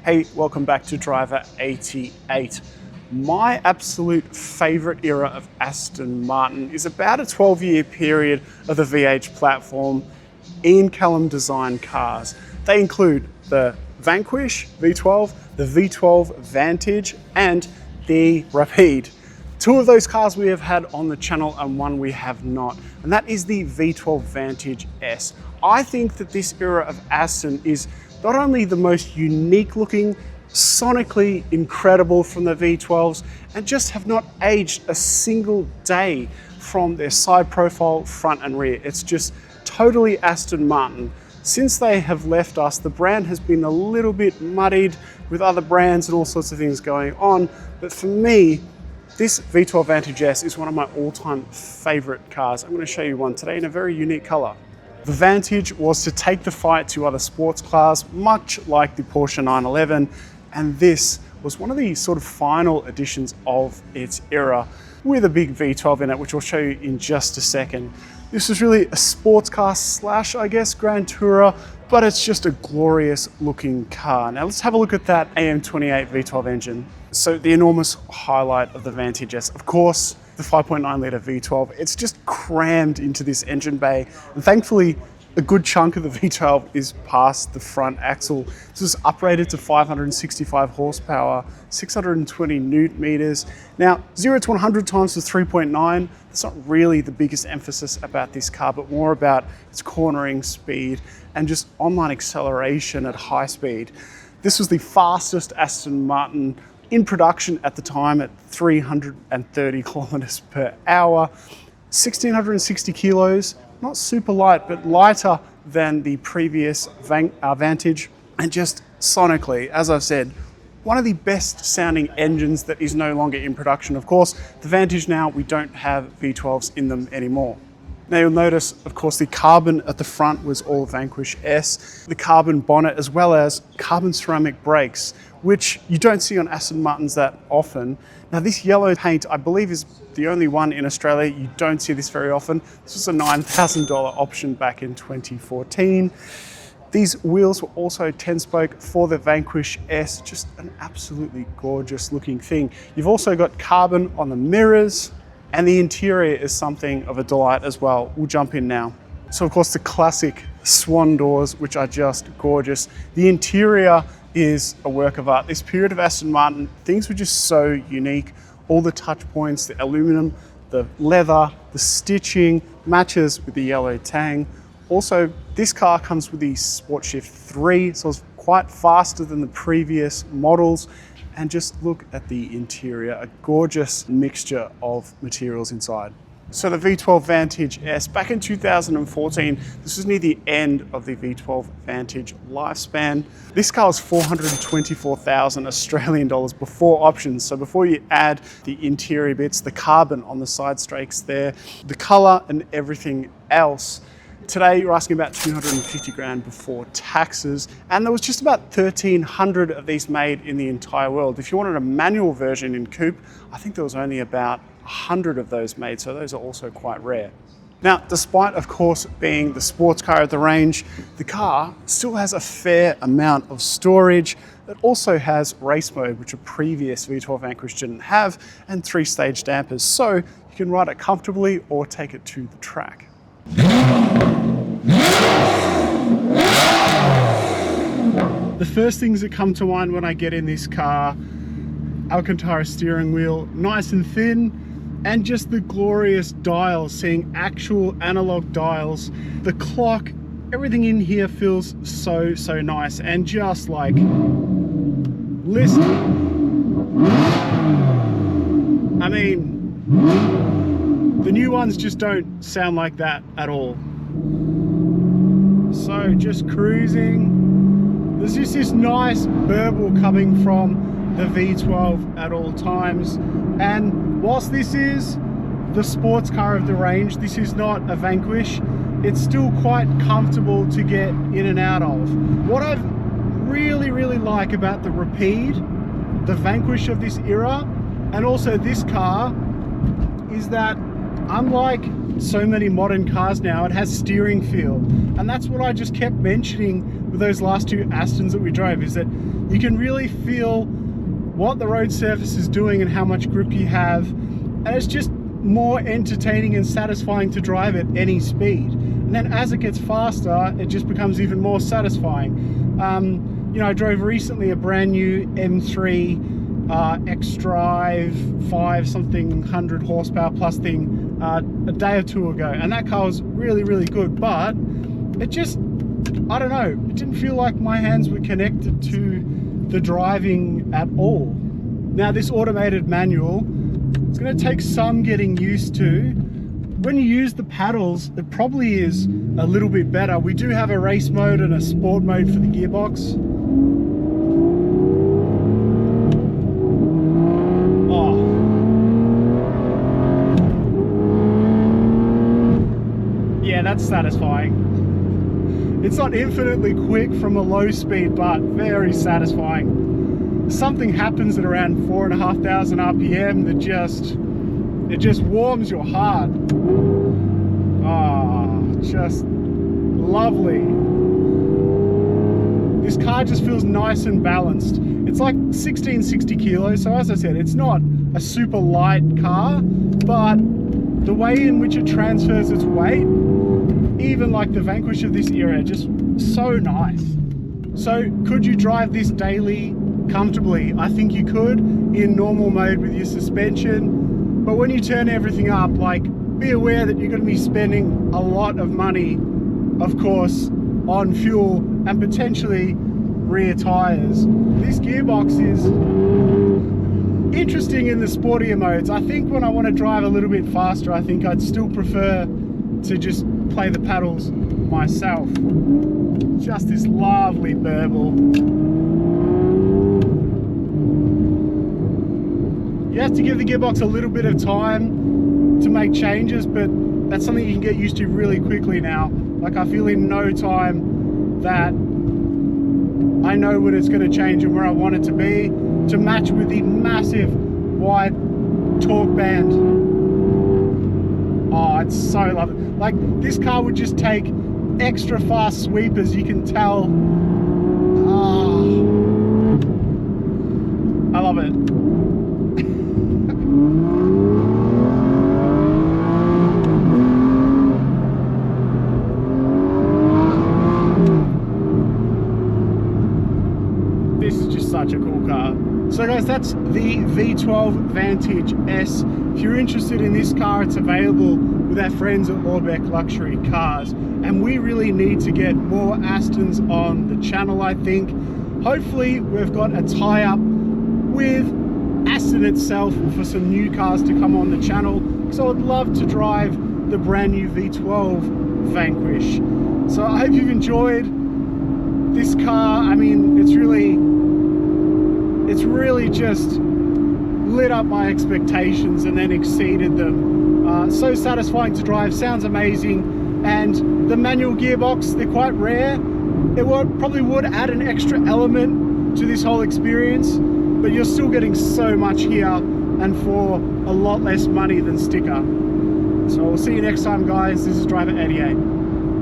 Hey, welcome back to Driver 88. My absolute favorite era of Aston Martin is about a 12-year period of the V8 platform Ian Callum design cars. They include the Vanquish V12, the V12 Vantage, and the Rapide. Two of those cars we have had on the channel and one we have not, and that is the V12 Vantage S. I think that this era of Aston is not only the most unique looking, sonically incredible from the V12s, and just have not aged a single day from their side profile, front and rear. It's just totally Aston Martin. Since they have left us, the brand has been a little bit muddied with other brands and all sorts of things going on. But for me, this V12 Vantage S is one of my all-time favorite cars. I'm going to show you one today in a very unique color. The Vantage was to take the fight to other sports cars, much like the Porsche 911, and this was one of the sort of final editions of its era with a big V12 in it, which I'll show you in just a second. This is really a sports car slash, I guess, Grand Tourer, but it's just a glorious looking car. Now let's have a look at that AM28 V12 engine. So the enormous highlight of the Vantage S, of course, the 5.9 litre V12. It's just crammed into this engine bay, and thankfully a good chunk of the V12 is past the front axle. This is uprated to 565 horsepower, 620 newton meters. Now 0 to 100 times was 3.9. That's not really the biggest emphasis about this car, but more about its cornering speed and just online acceleration at high speed. This was the fastest Aston Martin in production at the time at 330 kilometers per hour, 1,660 kilos, not super light, but lighter than the previous Vantage. And just sonically, as I've said, one of the best sounding engines that is no longer in production. Of course, the Vantage now, we don't have V12s in them anymore. Now you'll notice, of course, the carbon at the front was all Vanquish S, the carbon bonnet, as well as carbon ceramic brakes, which you don't see on Aston Martins that often. Now this yellow paint, I believe, is the only one in Australia. You don't see this very often. This was a $9,000 option back in 2014. These wheels were also 10-spoke for the Vanquish S, just an absolutely gorgeous looking thing. You've also got carbon on the mirrors, and the interior is something of a delight as well. We'll jump in now. So of course the classic swan doors, which are just gorgeous. The interior is a work of art. This period of Aston Martin, things were just so unique. All the touch points, the aluminum, the leather, the stitching matches with the yellow tang. Also, this car comes with the Sport Shift 3, so it's quite faster than the previous models. And just look at the interior, a gorgeous mixture of materials inside. So the V12 Vantage S, back in 2014, this was near the end of the V12 Vantage lifespan. This car was 424,000 Australian dollars before options. So before you add the interior bits, the carbon on the side strakes there, the color and everything else. Today, you're asking about 250 grand before taxes, and there was just about 1,300 of these made in the entire world. If you wanted a manual version in coupe, I think there was only about 100 of those made, so those are also quite rare. Now, despite, of course, being the sports car of the range, the car still has a fair amount of storage. It also has race mode, which a previous V12 Vanquish didn't have, and 3-stage dampers, so you can ride it comfortably or take it to the track. The first things that come to mind when I get in this car, Alcantara steering wheel, nice and thin, and just the glorious dials, seeing actual analog dials. The clock, everything in here feels so nice, and just like, listen. I mean, the new ones just don't sound like that at all. So just cruising. There's just this nice burble coming from the V12 at all times. And whilst this is the sports car of the range, this is not a Vanquish, it's still quite comfortable to get in and out of. What I really like about the Rapide, the Vanquish of this era, and also this car, is that unlike so many modern cars now, it has steering feel. And that's what I just kept mentioning with those last two Astons that we drove, is that you can really feel what the road surface is doing and how much grip you have. And it's just more entertaining and satisfying to drive at any speed. And then as it gets faster, it just becomes even more satisfying. You know, I drove recently a brand new M3 X-Drive 5 something 100 horsepower plus thing a day or two ago, and that car was really, really good, but it just, I don't know, it didn't feel like my hands were connected to the driving at all. Now this automated manual, it's going to take some getting used to. When you use the paddles, it probably is a little bit better. We do have a race mode and a sport mode for the gearbox. Oh. Yeah, that's satisfying. It's not infinitely quick from a low speed, but very satisfying. Something happens at around 4,500 RPM that just warms your heart. Ah, just lovely. This car just feels nice and balanced. It's like 1660 kilos, so as I said, it's not a super light car, but the way in which it transfers its weight, even like the Vanquish of this era, just so nice. So could you drive this daily comfortably? I think you could in normal mode with your suspension, but when you turn everything up, like, be aware that you're going to be spending a lot of money, of course, on fuel and potentially rear tires. This gearbox is interesting in the sportier modes. I think when I want to drive a little bit faster, I think I'd still prefer to just play the paddles myself. Just this lovely burble. You have to give the gearbox a little bit of time to make changes, but that's something you can get used to really quickly now. Like, I feel in no time that I know when it's going to change and where I want it to be to match with the massive wide torque band. Oh, it's so lovely. Like, this car would just take extra fast sweepers, you can tell. Oh, I love it. This is just such a cool car. So guys, that's the V12 Vantage S. If you're interested in this car, it's available with our friends at Orbeck Luxury Cars. And we really need to get more Astons on the channel, I think. Hopefully we've got a tie-up with Aston itself for some new cars to come on the channel, because I would love to drive the brand new V12 Vanquish. So I hope you've enjoyed this car. I mean, it's really just lit up my expectations and then exceeded them. So satisfying to drive, sounds amazing, and the manual gearbox, they're quite rare. It probably would add an extra element to this whole experience, but you're still getting so much here and for a lot less money than sticker. So I'll see you next time, guys. This is Driver 88.